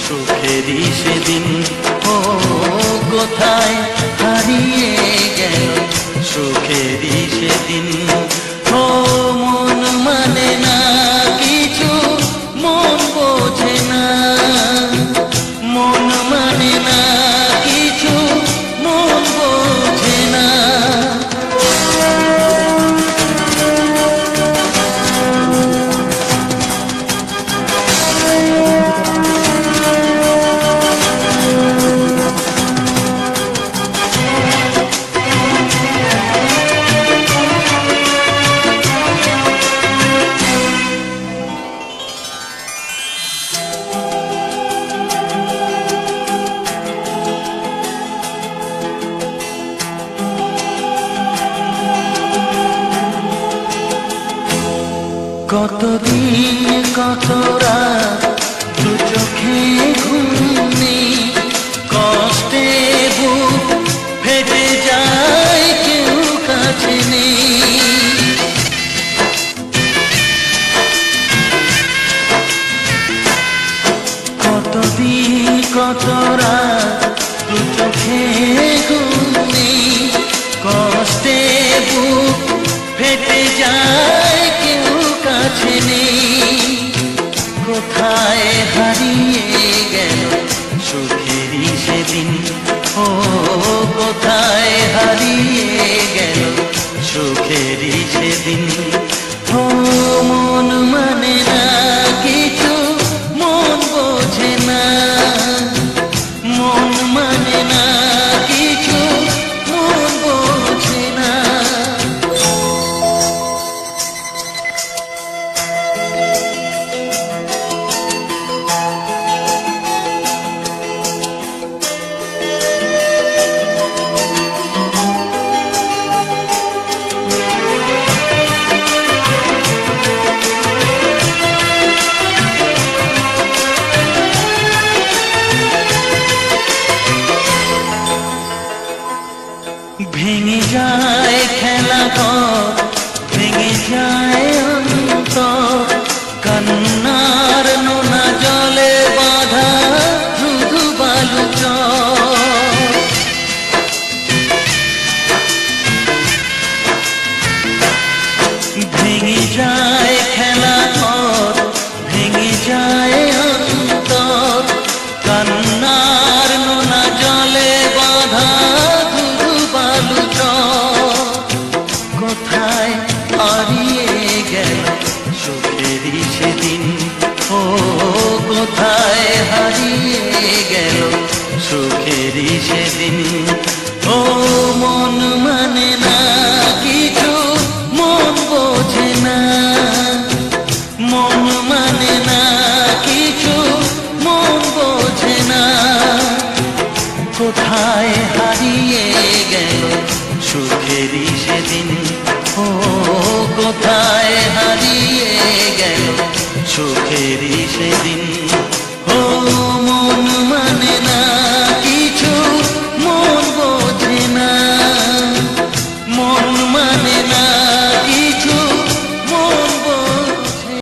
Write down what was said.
সুখেরই সেদিন। ও কোথায় হারিয়ে গেল সুখেরই সেদিন। ও মন মানে না কিছু, মন বোঝে না, মন মানে না কিছু, মন বোঝে না। কতদিন কত রাত দু চোখে ঘুম নেই, কষ্টে বুক ফেটে যায় কেউ কাছে নেই। কতদিন কত রাত দু চোখে ঘুম নেই, কষ্টে বুক ফেটে যায় কেউ কাছে নেই। কোথায় হারিয়ে গেল সুখেরই সেদিন। ও কোথায় হারিয়ে গেল সুখেরই সেদিন। ও মন মানে না কিছু, মন বোঝে না, মন মানে না কিছু, মন বোঝে না। ভেঙে যায় খেলা ঘর, ভেঙে যায় অন্তর, কান্নার নোনা জলে বাঁধা ধুধু বালু চর। ভেঙে যায় খেলা ঘর, ভেঙে যায় অন্তর, কান্নার নোনা জলে বাঁধা কোথায় হারিয়ে গেল সুখেরই সেদিন। ও কোথায় হারিয়ে গেল সুখেরই সেদিন। ও মন মানে না কিছু, মন বোঝে না, মন মানে না কিছু, মন বোঝে না। কোথায় হারিয়ে গেল সুখেরই সেদিন। ও কোথায় হারিয়ে গেল সুখেরই সেদিন।